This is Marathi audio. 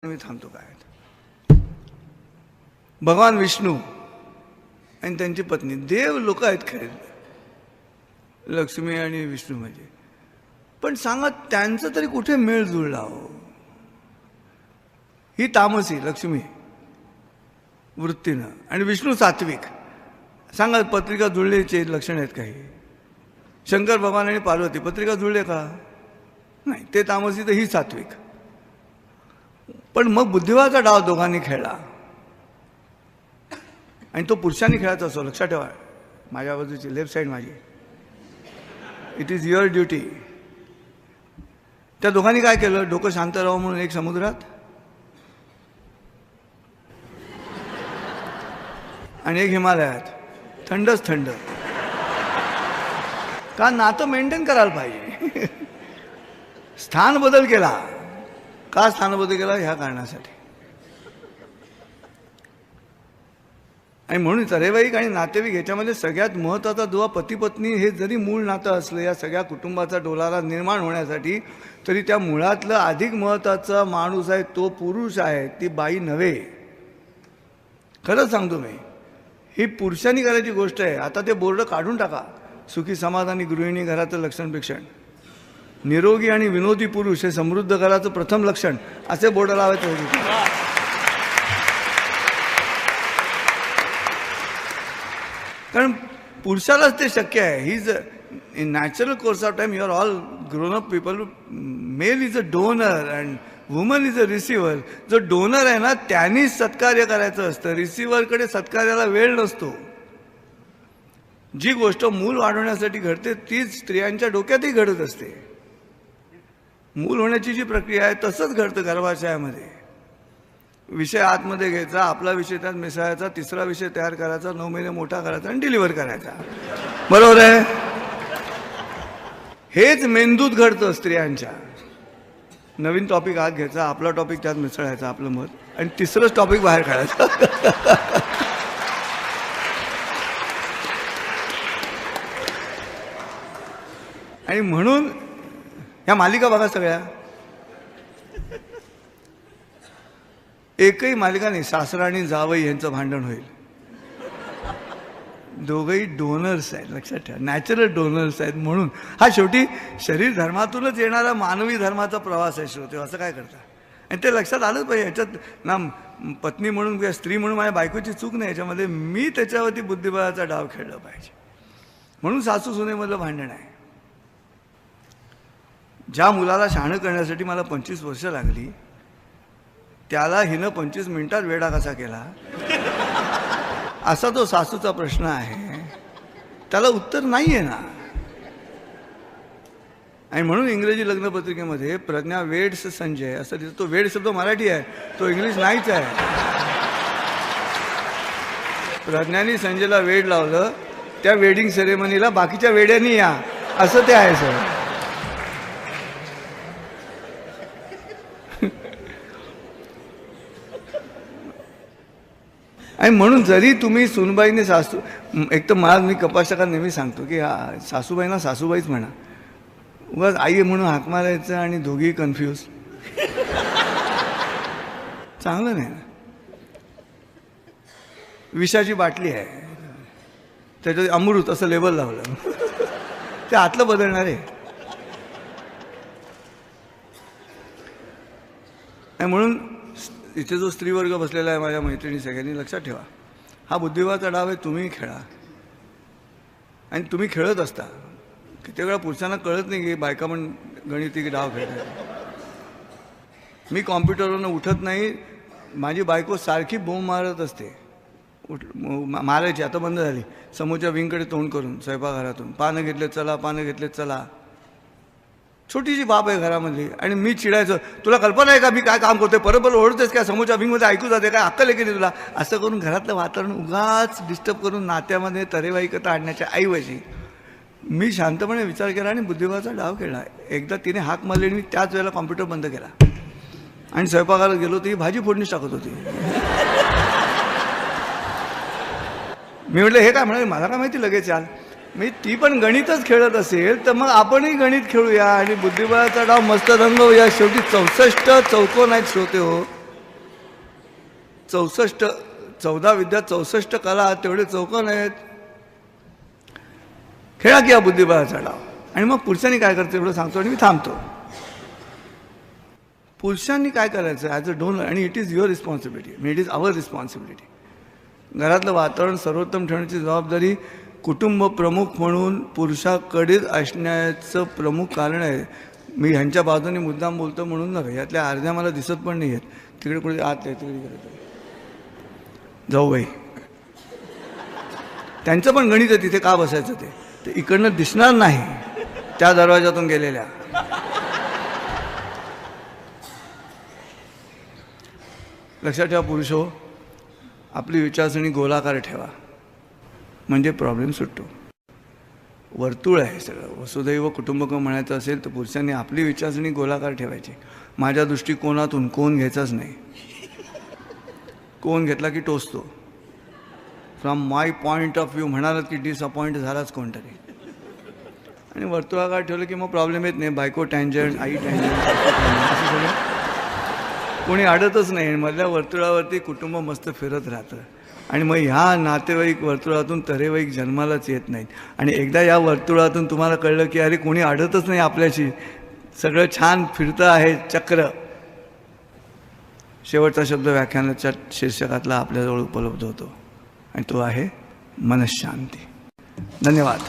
मी थांबतो काय. भगवान विष्णू आणि त्यांची पत्नी देव लोक आहेत खरे, लक्ष्मी आणि विष्णू म्हणजे. पण सांगा त्यांचं तरी कुठे मेळ जुळला हो. ही तामसी लक्ष्मी वृत्तीनं आणि विष्णू सात्विक. सांगा पत्रिका जुळण्याचे लक्षण आहेत काही. शंकर भगवान आणि पार्वती पत्रिका जुळले का? नाही, ते तामसी तर ही सात्विक. पण मग बुद्धिबळाचा डाव दोघांनी खेळला आणि तो पुरुषांनी खेळायचा असो. लक्षात ठेवा, माझ्या बाजूची लेफ्ट साईड माझी. It is your duty. त्या दोघांनी काय केलं, डोकं शांत राहावं म्हणून एक समुद्रात आणि एक हिमालयात. थंडच थंड. का नातं मेंटेन करायला पाहिजे. स्थान बदल केला. का स्थान बदल केला? ह्या कारणासाठी. आणि म्हणून तरेवाईक आणि नातेवाईक ह्याच्यामध्ये सगळ्यात महत्त्वाचा दुवा पती पत्नी हे जरी मूळ नातं असलं या सगळ्या कुटुंबाचा डोलारा निर्माण होण्यासाठी, तरी त्या मुळातलं अधिक महत्त्वाचा माणूस आहे तो पुरुष आहे, ती बाई नव्हे. खरंच सांगतो मी, ही पुरुषांनी करायची गोष्ट आहे. आता ते बोर्ड काढून टाका. सुखी समाधानी गृहिणी घराचं लक्षण पेक्षण, निरोगी आणि विनोदी पुरुष हे समृद्ध घराचं प्रथम लक्षण, असे बोर्ड लावायचे होते. कारण पुरुषालाच ते शक्य आहे. He is in natural course of time. You are all grown up people. Male is a donor and woman is a receiver. जो डोनर आहे ना त्यांनीच सत्कार्य करायचं असतं. रिसिव्हरकडे सत्कार्याला वेळ नसतो. जी गोष्ट मूल वाढवण्यासाठी घडते तीच स्त्रियांच्या डोक्यातही घडत असते. मूल होण्याची जी प्रक्रिया आहे तसंच घडतं गर्भाशयामध्ये. विषय आतमध्ये घ्यायचा, आपला विषय त्यात मिसळायचा, तिसरा विषय तयार करायचा, 9 महिने मोठा करायचा आणि डिलिव्हर करायचा. बरोबर आहे. हेच मेंदूत घडतं स्त्रियांच्या. नवीन टॉपिक आत घ्यायचा, आपला टॉपिक त्यात मिसळायचा, आपलं मत, आणि तिसरंच टॉपिक बाहेर काढायचं. आणि म्हणून ह्या मालिका बघा सगळ्या. एकही मालिका नाही सासरा आणि जावई यांचं भांडण होईल. दोघंही डोनर्स आहेत. लक्षात ठेवा, नॅचरल डोनर्स आहेत. म्हणून हा शेवटी शरीर धर्मातूनच येणारा मानवी धर्माचा प्रवास आहे. श्रोते, असं काय करता. आणि ते लक्षात आलंच पाहिजे. ह्याच्यात ना पत्नी म्हणून किंवा स्त्री म्हणून माझ्या बायकोची चूक नाही. याच्यामध्ये मी त्याच्यावरती बुद्धिबळाचा डाव खेळला पाहिजे. म्हणून सासू सुनेमधलं भांडण आहे. ज्या मुलाला शहाणं करण्यासाठी मला 25 वर्ष लागली, त्याला हिनं 25 मिनिटात वेडा कसा केला, असा तो सासूचा प्रश्न आहे. त्याला उत्तर नाही आहे ना. आणि म्हणून इंग्रजी लग्नपत्रिकेमध्ये प्रज्ञा वेड्स संजय असं दिसतं. तो वेड शब्द मराठी आहे, तो इंग्लिश नाहीच आहे. प्रज्ञानी संजयला वेड लावलं, त्या वेडिंग सेरेमनीला बाकीच्या वेड्यांनी या, असं ते आहे सर. आणि म्हणून जरी तुम्ही सुनबाईने सासू, एक तर मला मी कपाशका नेहमी सांगतो की सासूबाईंना सासूबाईच म्हणा. उगाच आई म्हणून हाक मारायचं आणि दोघी कन्फ्यूज, चांगलं नाही ना. विषाची बाटली आहे, त्याच्यात अमृत असं लेबल लावलं, ते आतलं बदलणार आहे. आणि म्हणून इथे जो स्त्रीवर्ग बसलेला आहे, माझ्या मैत्रिणी सगळ्यांनी लक्षात ठेवा, हा बुद्धिबळाचा डाव आहे. तुम्ही खेळा आणि तुम्ही खेळत असता. किती वेळा पुरुषांना कळत नाही की बायका पण गणिती डाव खेळतात. मी कॉम्प्युटरवरनं उठत नाही, माझी बायको सारखी बोंब मारत असते. मारायची, आता बंद झाली. समोरच्या विंगकडे तोंड करून स्वयंपाकघरातून, पानं घेतले चला, पानं घेतले चला. छोटीशी बाप आहे घरामधली. आणि मी चिडायचं, तुला कल्पना आहे का मी काय काम करतोय, परत ओढतेस काय, समोरच्या विंगमध्ये ऐकू जाते काय, अक्कल आहे की नाही तुला. असं करून घरातलं वातावरण उगाच डिस्टर्ब करून नात्यामध्ये तरेवाईकता आणण्याच्या ऐवजी मी शांतपणे विचार केला आणि बुद्धिबळाचा डाव खेळला. एकदा तिने हाक मारली आणि मी त्याच वेळेला कॉम्प्युटर बंद केला आणि स्वयंपाकाला गेलो, ती भाजी फोडणीच टाकत होती. मी म्हटलं हे काय म्हणाले, मला काय माहिती लगेच याल. मी ती पण गणितच खेळत असेल तर मग आपणही गणित खेळूया आणि बुद्धिबळाचा डाव मस्त रंगवूया. शेवटी 64 चौकोन आहेत श्रोते हो. 14 विद्या 64 कला तेवढे चौकोन आहेत. खेळा की हा बुद्धिबळाचा डाव. आणि मग पुरुषांनी काय करायचं एवढं सांगतो आणि मी थांबतो. पुरुषांनी काय करायचं ॲज अ डोनर, आणि it is your responsibility, it is our responsibility. घरातलं वातावरण सर्वोत्तम ठेवण्याची जबाबदारी कुटुंब प्रमुख म्हणून पुरुषाकडेच असण्याचं प्रमुख कारण आहे. मी ह्यांच्या बाजूने मुद्दाम बोलतो म्हणून नव्हे, यातल्या अर्ध्या मला दिसत पण नाही आहेत. तिकडे कुठे आत आहे, तिकडे करत जाऊ बाई, त्यांचं पण गणित आहे तिथे का बसायचं ते इकडनं दिसणार नाही त्या दरवाजातून गेलेल्या. लक्षात ठेवा पुरुषो, आपली विचारसरणी गोलाकार ठेवा म्हणजे प्रॉब्लेम सुटतो. वर्तुळ आहे सगळं. वसुदैव कुटुंबकम म्हणायचं असेल तर पुरुषांनी आपली विचारसरणी गोलाकार ठेवायची. माझ्या दृष्टिकोनातून कोण घ्यायचाच नाही. कोण घेतला की टोचतो. From my point of view म्हणालात की डिसअपॉइंट झालाच कोणतरी. आणि वर्तुळाकार ठेवलं की मग प्रॉब्लेम येत नाही. बायको टँजंट, आई टँजंट, असं सगळं कोणी अडतच नाही. मधल्या वर्तुळावरती कुटुंब मस्त फिरत राहतं. आणि मग ह्या नातेवाईक वर्तुळातून तरेवाईक जन्मालाच येत नाहीत. आणि एकदा या वर्तुळातून तुम्हाला कळलं की अरे कोणी अडतच नाही आपल्याशी, सगळं छान फिरतं आहे चक्र. शेवटचा शब्द व्याख्यानाच्या शीर्षकातला आपल्याजवळ उपलब्ध होतो आणि तो आहे मनःशांती. धन्यवाद.